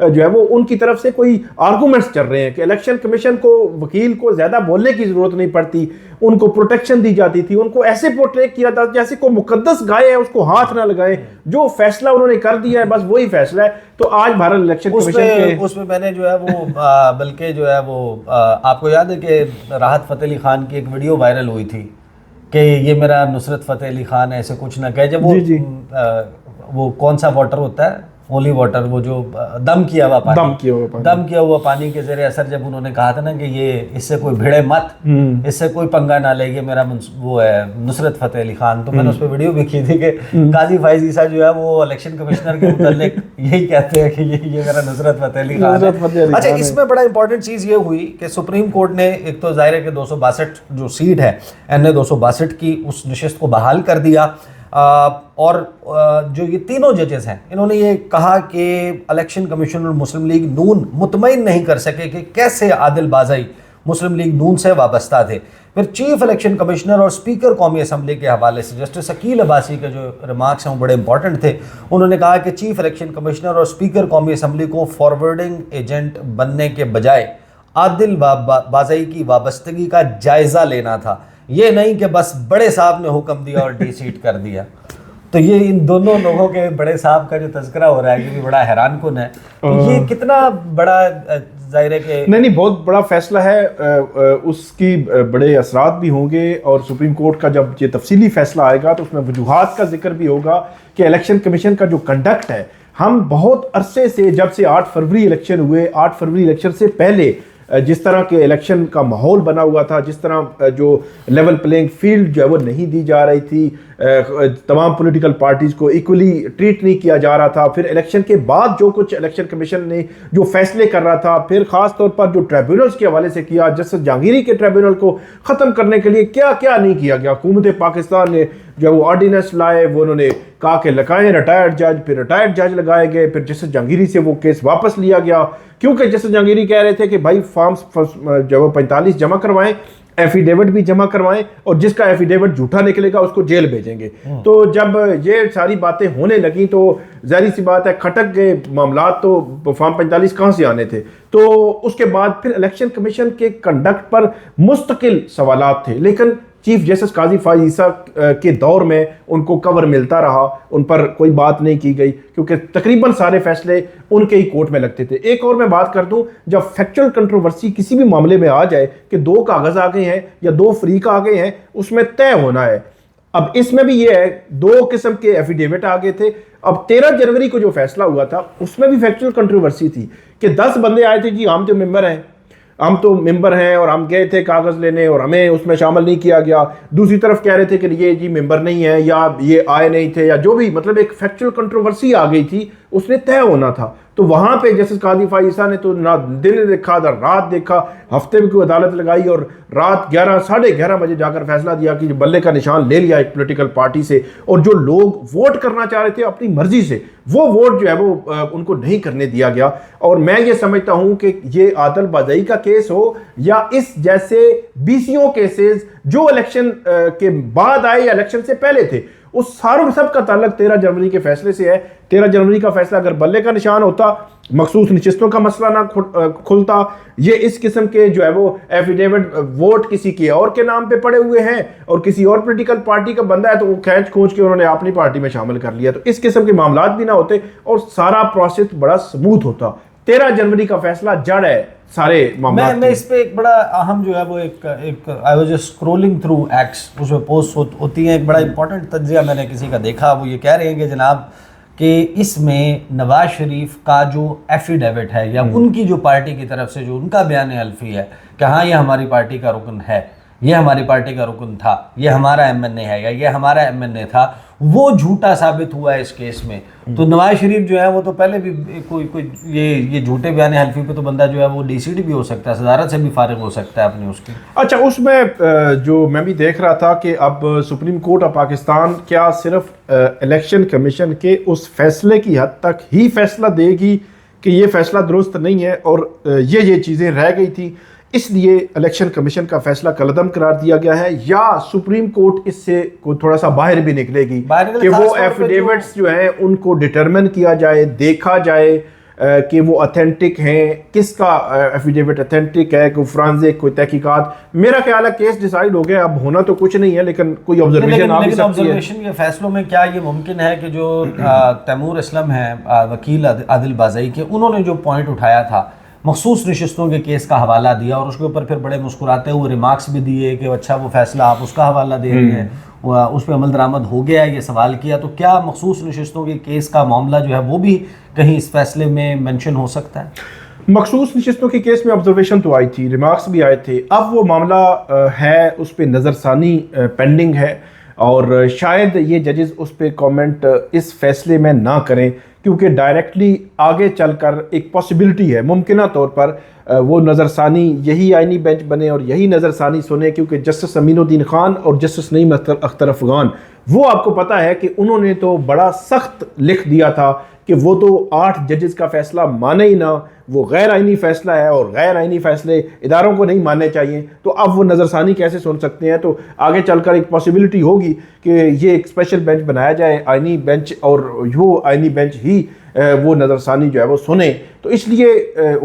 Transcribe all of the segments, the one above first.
جو ہے وہ ان کی طرف سے کوئی آرگومنٹس چل رہے ہیں کہ الیکشن کمیشن کو وکیل کو زیادہ بولنے کی ضرورت نہیں پڑتی, ان کو پروٹیکشن دی جاتی تھی, ان کو ایسے پورٹریٹ کیا تھا جیسے کوئی مقدس گائے ہے اس کو ہاتھ نہ لگائیں, جو فیصلہ انہوں نے کر دیا ہے بس وہی فیصلہ ہے. تو آج بھارت الیکشن کمیشن اس میں میں نے جو ہے وہ بلکہ جو ہے وہ آپ کو یاد ہے کہ راحت فتح علی خان کی ایک ویڈیو وائرل ہوئی تھی کہ یہ میرا نصرت فتح علی خان ایسے کچھ نہ کہے, جب وہ کون سا واٹر ہوتا ہے, ہولی واٹر, وہ جو دم کیا ہوا پانی کے زیر اثر, جب انہوں نے کہا تھا نا کہ یہ اس سے کوئی بھیڑے مت, اس سے کوئی پنگا نہ لے, یہ میرا وہ ہے نصرت فتح علی خان. تو میں نے اس پہ ویڈیو بھی کی تھی کہ قاضی فائز عیسیٰ جو ہے وہ الیکشن کمشنر کے متعلق یہی کہتے ہیں کہ یہ میرا نصرت فتح علی خان ہے. اچھا, اس میں بڑا امپورٹنٹ چیز یہ ہوئی کہ سپریم کورٹ نے ایک تو ظاہر ہے کہ 262 جو سیٹ ہے NA 262 کی اس نشست کو بحال کر دیا, اور جو یہ تینوں ججز ہیں انہوں نے یہ کہا کہ الیکشن کمیشن اور مسلم لیگ نون مطمئن نہیں کر سکے کہ کیسے عادل بازئی مسلم لیگ نون سے وابستہ تھے. پھر چیف الیکشن کمشنر اور اسپیکر قومی اسمبلی کے حوالے سے جسٹس عقیل عباسی کے جو ریمارکس ہیں وہ بڑے امپورٹنٹ تھے. انہوں نے کہا کہ چیف الیکشن کمشنر اور اسپیکر قومی اسمبلی کو فارورڈنگ ایجنٹ بننے کے بجائے عادل بازئی کی وابستگی کا جائزہ لینا تھا, یہ نہیں کہ بس بڑے صاحب نے حکم دیا اور ڈی سیٹ کر دیا. تو یہ ان دونوں لوگوں کے بڑے صاحب کا جو تذکرہ ہو رہا ہے یہ بھی بڑا حیران کن ہے. یہ کتنا بڑا ظاہر ہے کہ نہیں بہت بڑا فیصلہ ہے, اس کی بڑے اثرات بھی ہوں گے, اور سپریم کورٹ کا جب یہ تفصیلی فیصلہ آئے گا تو اس میں وجوہات کا ذکر بھی ہوگا کہ الیکشن کمیشن کا جو کنڈکٹ ہے, ہم بہت عرصے سے جب سے 8 فروری الیکشن ہوئے, 8 فروری الیکشن سے پہلے جس طرح کے الیکشن کا ماحول بنا ہوا تھا, جس طرح جو لیول پلینگ فیلڈ جو ہے وہ نہیں دی جا رہی تھی, تمام پولیٹیکل پارٹیز کو ایکولی ٹریٹ نہیں کیا جا رہا تھا, پھر الیکشن کے بعد جو کچھ الیکشن کمیشن نے جو فیصلے کر رہا تھا, پھر خاص طور پر جو ٹریبیونلز کے حوالے سے کیا, جسٹس جہانگیری کے ٹریبیونل کو ختم کرنے کے لیے کیا کیا نہیں کیا گیا. حکومت پاکستان نے جو وہ آرڈیننس لائے, وہ انہوں نے کہا کہ لگائیں ریٹائرڈ جج, پھر ریٹائرڈ جج لگائے گئے, پھر جسٹس جہانگیری سے وہ کیس واپس لیا گیا, کیونکہ جسٹس جہانگیری کہہ رہے تھے کہ بھائی فارمز جو 45 جمع کروائیں, ایفیڈیوٹ بھی جمع کروائیں, اور جس کا ایفیڈیوٹ جھوٹا نکلے گا اس کو جیل بھیجیں گے. تو جب یہ ساری باتیں ہونے لگیں تو ظاہری سی بات ہے کھٹک گئے معاملات, تو فارم 45 کہاں سے آنے تھے. تو اس کے بعد پھر الیکشن کمیشن کے کنڈکٹ پر مستقل سوالات تھے, لیکن چیف جسٹس قاضی فائز عیسیٰ کے دور میں ان کو کور ملتا رہا, ان پر کوئی بات نہیں کی گئی کیونکہ تقریباً سارے فیصلے ان کے ہی کورٹ میں لگتے تھے. ایک اور میں بات کر دوں, جب فیکچوئل کنٹروورسی کسی بھی معاملے میں آ جائے کہ 2 کاغذ آ گئے ہیں یا 2 فریق آ گئے ہیں, اس میں طے ہونا ہے. اب اس میں بھی یہ ہے 2 قسم کے ایفیڈیوٹ آ گئے تھے. اب 13 جنوری کو جو فیصلہ ہوا تھا اس میں بھی فیکچوئل کنٹروورسی تھی کہ 10 بندے آئے تھے, جی ہم تو ممبر ہیں اور ہم گئے تھے کاغذ لینے اور ہمیں اس میں شامل نہیں کیا گیا. دوسری طرف کہہ رہے تھے کہ یہ جی ممبر نہیں ہے یا یہ آئے نہیں تھے, یا جو بھی مطلب ایک فیکچوئل کنٹروورسی آ گئی تھی, اس نے طے ہونا تھا. تو وہاں پہ جسٹس قاضی فائز عیسیٰ نے تو نہ دن دیکھا نہ رات دیکھا, ہفتے میں کوئی عدالت لگائی اور رات 11 بجے جا کر فیصلہ دیا کہ بلے کا نشان لے لیا ایک پولیٹیکل پارٹی سے, اور جو لوگ ووٹ کرنا چاہ رہے تھے اپنی مرضی سے, وہ ووٹ جو ہے وہ ان کو نہیں کرنے دیا گیا. اور میں یہ سمجھتا ہوں کہ یہ عادل بازئی کا کیس ہو یا اس جیسے BCO کیسز جو الیکشن کے بعد آئے یا الیکشن سے پہلے تھے, اس ساروں سب کا تعلق 13 جنوری کے فیصلے سے ہے. 13 جنوری کا فیصلہ اگر بلے کا نشان ہوتا, مخصوص نشستوں کا مسئلہ نہ کھلتا, یہ اس قسم کے جو ہے وہ ایفیڈیوٹ ووٹ کسی کے اور کے نام پہ پڑے ہوئے ہیں اور کسی اور پولیٹیکل پارٹی کا بندہ ہے تو وہ کھینچ کے انہوں نے اپنی پارٹی میں شامل کر لیا, تو اس قسم کے معاملات بھی نہ ہوتے اور سارا پروسیس بڑا سموتھ ہوتا. 13 جنوری کا فیصلہ جڑ ہے سارے معاملات. میں اس پہ ایک بڑا اہم جو ہے وہ ایک I was just scrolling through X, اس میں پوسٹ ہوتی ہیں, ایک بڑا امپورٹنٹ تجزیہ میں نے کسی کا دیکھا. وہ یہ کہہ رہے ہیں کہ جناب کہ اس میں نواز شریف کا جو ایفیڈیوٹ ہے یا ان کی جو پارٹی کی طرف سے جو ان کا بیان حلفی ہے کہ ہاں یہ ہماری پارٹی کا رکن ہے, یہ ہماری پارٹی کا رکن تھا, یہ ہمارا MNA ہے یا یہ ہمارا MNA تھا, وہ جھوٹا ثابت ہوا ہے اس کیس میں. تو نواز شریف جو ہے وہ تو پہلے بھی کوئی یہ جھوٹے بیان حلفی پہ تو بندہ جو ہے وہ DCD بھی ہو سکتا ہے, صدارت سے بھی فارغ ہو سکتا ہے اپنی اس کی. اچھا, اس میں جو میں بھی دیکھ رہا تھا کہ اب سپریم کورٹ آف پاکستان کیا صرف الیکشن کمیشن کے اس فیصلے کی حد تک ہی فیصلہ دے گی کہ یہ فیصلہ درست نہیں ہے اور یہ چیزیں رہ گئی تھیں, اس لیے الیکشن کمیشن کا فیصلہ کالعدم قرار دیا گیا ہے, یا سپریم کورٹ اس سے تھوڑا سا باہر بھی نکلے گی کہ وہ ایفیڈیوٹس جو ہیں ان کو ڈٹرمن کیا جائے, دیکھا جائے, کہ وہ اتھینٹک ہیں, کس کا ایفیڈیوٹ اتھینٹک ہے, کوئی فرانزک, کوئی تحقیقات. میرا خیال ہے کیس ڈیسائیڈ ہو گیا, اب ہونا تو کچھ نہیں ہے لیکن کوئی آبزرویشن آ بھی سکتی ہے. آبزرویشن کے فیصلوں میں کیا یہ ممکن ہے کہ جو تیمور اسلم ہیں وکیل عادل بازئی کے, انہوں نے جو پوائنٹ اٹھایا تھا مخصوص نشستوں کے کیس کا حوالہ دیا اور اس کے اوپر پھر بڑے مسکراتے ہوئے ریمارکس بھی دیے کہ اچھا وہ فیصلہ آپ اس کا حوالہ دے رہے ہیں, اس پہ عمل درآمد ہو گیا ہے, یہ سوال کیا, تو کیا مخصوص نشستوں کے کیس کا معاملہ جو ہے وہ بھی کہیں اس فیصلے میں مینشن ہو سکتا ہے؟ مخصوص نشستوں کے کیس میں آبزرویشن تو آئی تھی, ریمارکس بھی آئے تھے, اب وہ معاملہ ہے اس پہ نظر ثانی پینڈنگ ہے اور شاید یہ ججز اس پہ کامنٹ اس فیصلے میں نہ کریں کیونکہ ڈائریکٹلی آگے چل کر ایک پاسبلٹی ہے ممکنہ طور پر وہ نظر ثانی یہی آئینی بینچ بنے اور یہی نظر ثانی سنے, کیونکہ جسٹس امین الدین خان اور جسٹس نعیم اختر افغان, وہ آپ کو پتہ ہے کہ انہوں نے تو بڑا سخت لکھ دیا تھا کہ وہ تو 8 ججز کا فیصلہ مانے ہی نہ, وہ غیر آئینی فیصلہ ہے اور غیر آئینی فیصلے اداروں کو نہیں ماننے چاہیے, تو اب وہ نظر ثانی کیسے سن سکتے ہیں؟ تو آگے چل کر ایک پاسبلٹی ہوگی کہ یہ ایک اسپیشل بینچ بنایا جائے آئینی بینچ, اور وہ آئینی بینچ ہی وہ نظر ثانی جو ہے وہ سنے, تو اس لیے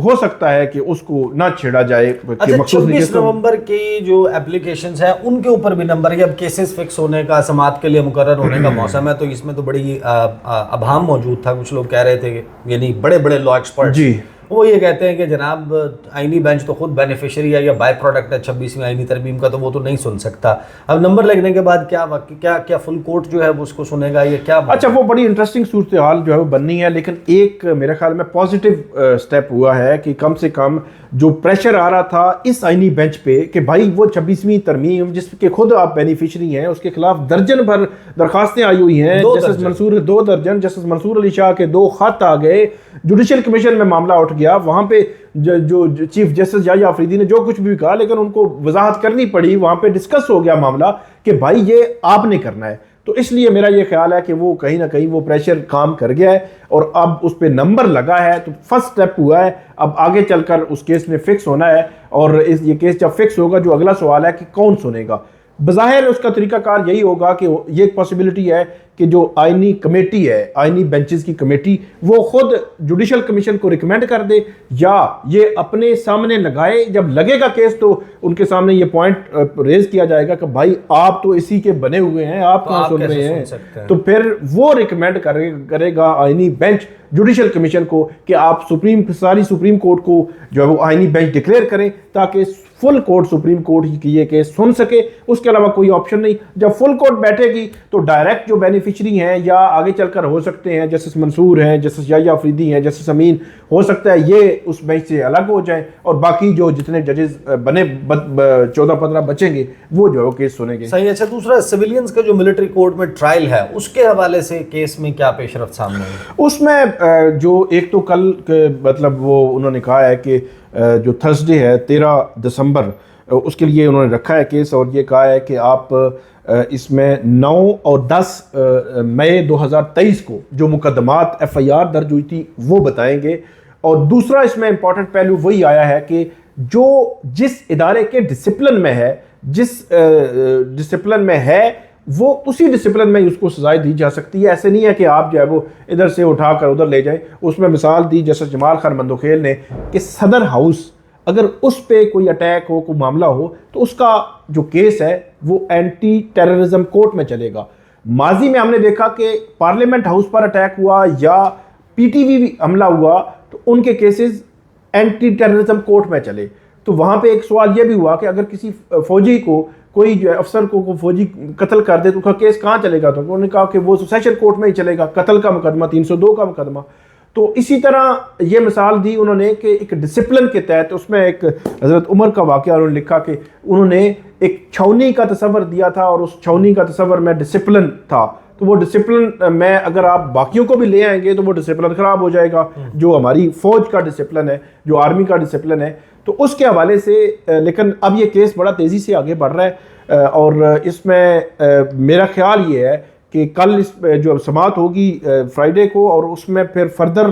ہو سکتا ہے کہ اس کو نہ چھیڑا جائے. 26 نومبر کی جو اپلیکیشنز ہیں ان کے اوپر بھی نمبر ہے, اب کیسز فکس ہونے کا, سماعت کے لیے مقرر ہونے کا موسم ہے, تو اس میں تو بڑی ابہام موجود تھا. کچھ لوگ کہہ رہے تھے کہ یعنی بڑے بڑے لا ایکسپرٹ جی وہ یہ کہتے ہیں کہ جناب آئینی بینچ تو خود بینیفیشری ہے یا بائی پروڈکٹ ہے 26ویں آئینی ترمیم کا, تو وہ تو نہیں سن سکتا. اب نمبر لگنے کے بعد کیا فل کورٹ جو ہے وہ اس کو سنے گا, یہ کیا؟ اچھا, وہ بڑی انٹرسٹنگ صورتحال جو ہے وہ بننی ہے, لیکن ایک میرے خیال میں پازیٹیو سٹیپ ہوا ہے کہ کم سے کم جو پریشر آ رہا تھا اس آئینی بینچ پہ کہ بھائی وہ 26ویں ترمیم جس کے خود آپ بینیفیشری ہیں اس کے خلاف درجن بھر درخواستیں آئی ہوئی ہیں, دو درجن جسٹس منصور علی شاہ کے 2 خط آ گئے, جوڈیشل کمیشن میں معاملہ اٹھ گیا, وہاں پہ جو چیف جسٹس یحییٰ آفریدی نے جو کچھ بھی کہا لیکن ان کو وضاحت کرنی پڑی, وہاں پہ ڈسکس ہو گیا معاملہ کہ بھائی یہ آپ نے کرنا ہے. تو اس لیے میرا یہ خیال ہے کہ وہ کہیں نہ کہیں وہ پریشر کام کر گیا ہے اور اب اس پہ نمبر لگا ہے, تو فرسٹ سٹیپ ہوا ہے. اب آگے چل کر اس کیس میں فکس ہونا ہے, اور یہ کیس جب فکس ہوگا جو اگلا سوال ہے کہ کون سنے گا. بظاہر اس کا طریقہ کار یہی ہوگا کہ یہ ایک پاسبلٹی ہے کہ جو آئینی کمیٹی ہے, آئینی بینچز کی کمیٹی, وہ خود جوڈیشل کمیشن کو ریکمینڈ کر دے یا یہ اپنے سامنے لگائے. جب لگے گا کیس تو ان کے سامنے یہ پوائنٹ ریز کیا جائے گا کہ بھائی آپ تو اسی کے بنے ہوئے ہیں, آپ کہاں سن رہے ہیں, تو پھر وہ ریکمینڈ کرے گا آئینی بینچ جوڈیشل کمیشن کو کہ آپ ساری سپریم کورٹ کو جو ہے وہ آئینی بینچ ڈکلیئر کریں تاکہ فل کورٹ سپریم کورٹ کی یہ کیس سن سکے. اس کے علاوہ کوئی آپشن نہیں. جب فل کورٹ بیٹھے گی تو ڈائریکٹ جو بینیفیشری ہیں یا آگے چل کر ہو سکتے ہیں جسٹس منصور ہیں, جسٹس یحییٰ آفریدی ہیں, جسٹس امین, ہو سکتا ہے یہ اس بینچ سے الگ ہو جائیں اور باقی جو جتنے ججز بنے 14-15 بچیں گے وہ جو ہے وہ کیس سنیں گے. صحیح. اچھا, دوسرا سویلینز کا جو ملٹری کورٹ میں ٹرائل ہے اس کے حوالے سے کیس میں کیا پیش رفت سامنے ہے؟ اس میں جو ایک تو کل مطلب وہ انہوں نے کہا ہے کہ جو تھرسڈے ہے 13 دسمبر اس کے لیے انہوں نے رکھا ہے کیس, اور یہ کہا ہے کہ آپ اس میں 9 اور 10 مئی 2023 کو جو مقدمات FIR درج ہوئی تھی وہ بتائیں گے. اور دوسرا اس میں امپورٹنٹ پہلو وہی آیا ہے کہ جس ادارے کے ڈسپلن میں ہے, جس ڈسپلن میں ہے وہ اسی ڈسپلن میں اس کو سزائیں دی جا سکتی ہے. ایسے نہیں ہے کہ آپ جو ہے وہ ادھر سے اٹھا کر ادھر لے جائیں. اس میں مثال دی جسٹس جمال خان مندوخیل نے کہ صدر ہاؤس اگر اس پہ کوئی اٹیک ہو, کوئی معاملہ ہو, تو اس کا جو کیس ہے وہ اینٹی ٹیررزم کورٹ میں چلے گا. ماضی میں ہم نے دیکھا کہ پارلیمنٹ ہاؤس پر اٹیک ہوا یا PTV حملہ ہوا تو ان کے کیسز اینٹی ٹیررزم کورٹ میں چلے. تو وہاں پہ ایک سوال یہ بھی ہوا کہ اگر کسی فوجی کو کوئی جو افسر کو فوجی قتل کر دے تو اس کا کیس کہاں چلے گا؟ تو انہوں نے کہا کہ وہ سیشن کورٹ میں ہی چلے گا, قتل کا مقدمہ 302 کا مقدمہ. تو اسی طرح یہ مثال دی انہوں نے کہ ایک ڈسپلن کے تحت, اس میں ایک حضرت عمر کا واقعہ انہوں نے لکھا کہ انہوں نے ایک چھاؤنی کا تصور دیا تھا اور اس چھاؤنی کا تصور میں ڈسپلن تھا. تو وہ ڈسپلن میں اگر آپ باقیوں کو بھی لے آئیں گے تو وہ ڈسپلن خراب ہو جائے گا جو ہماری فوج کا ڈسپلن ہے, جو آرمی کا ڈسپلن ہے. تو اس کے حوالے سے لیکن اب یہ کیس بڑا تیزی سے آگے بڑھ رہا ہے اور اس میں میرا خیال یہ ہے کہ کل اس جو سماعت ہوگی فرائیڈے کو, اور اس میں پھر فردر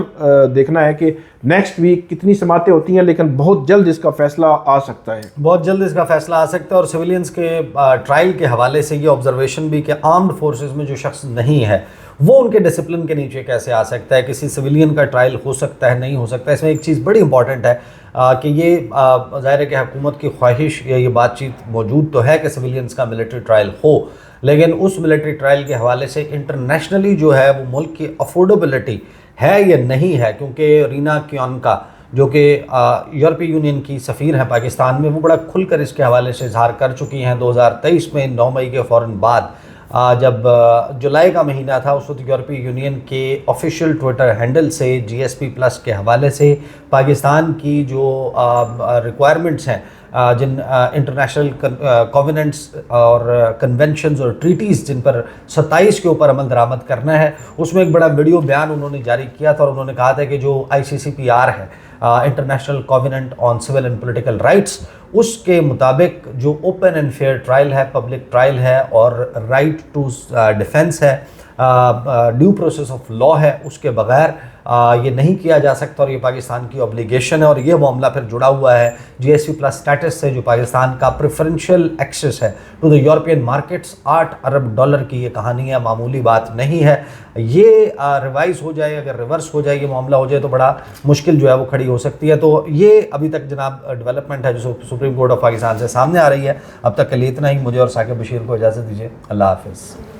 دیکھنا ہے کہ نیکسٹ ویک کتنی سماعتیں ہوتی ہیں, لیکن بہت جلد اس کا فیصلہ آ سکتا ہے. بہت جلد اس کا فیصلہ آ سکتا ہے. اور سویلینز کے ٹرائل کے حوالے سے یہ آبزرویشن بھی کہ آرمڈ فورسز میں جو شخص نہیں ہے وہ ان کے ڈسپلن کے نیچے کیسے آ سکتا ہے, کسی سویلین کا ٹرائل ہو سکتا ہے نہیں ہو سکتا. اس میں ایک چیز بڑی امپورٹنٹ ہے کہ یہ ظاہر ہے کہ حکومت کی خواہش یا یہ بات چیت موجود تو ہے کہ سویلینز کا ملٹری ٹرائل ہو, لیکن اس ملٹری ٹرائل کے حوالے سے انٹرنیشنلی جو ہے وہ ملک کی افورڈیبلٹی ہے یا نہیں ہے, کیونکہ رینا کیونکا جو کہ یورپی یونین کی سفیر ہیں پاکستان میں, وہ بڑا کھل کر اس کے حوالے سے اظہار کر چکی ہیں 2023 میں 9 مئی کے فوراً بعد, جب جولائی کا مہینہ تھا. اس وقت یورپی یونین کے آفیشیل ٹویٹر ہینڈل سے GSP+ کے حوالے سے پاکستان کی جو ریکوائرمنٹس ہیں, جن انٹرنیشنل کووننٹس اور کنونشنز اور ٹریٹیز جن پر 27 کے اوپر عمل درآمد کرنا ہے, اس میں ایک بڑا ویڈیو بیان انہوں نے جاری کیا تھا, اور انہوں نے کہا تھا کہ جو ICCPR ہے, international covenant on civil and political rights, اس کے مطابق جو اوپن اینڈ فیئر ٹرائل ہے, پبلک ٹرائل ہے, اور رائٹ ٹو ڈیفینس ہے, ڈیو پروسیس آف لا ہے, اس کے بغیر یہ نہیں کیا جا سکتا, اور یہ پاکستان کی اوبلیگیشن ہے. اور یہ معاملہ پھر جڑا ہوا ہے GSP+ اسٹیٹس سے, جو پاکستان کا پریفرنشل ایکسیس ہے ٹو دا یورپین مارکیٹس. $8 ارب کی یہ کہانی ہے, معمولی بات نہیں ہے. یہ ریوائز ہو جائے, اگر ریورس ہو جائے, یہ معاملہ ہو جائے تو بڑا مشکل جو ہے وہ کھڑی ہو سکتی ہے. تو یہ ابھی تک جناب ڈیولپمنٹ ہے جو سپریم کورٹ آف پاکستان سے سامنے آ رہی ہے. اب تک کے لیے اتنا ہی. مجھے اور ثاقب بشیر کو اجازت دیجیے. اللہ حافظ.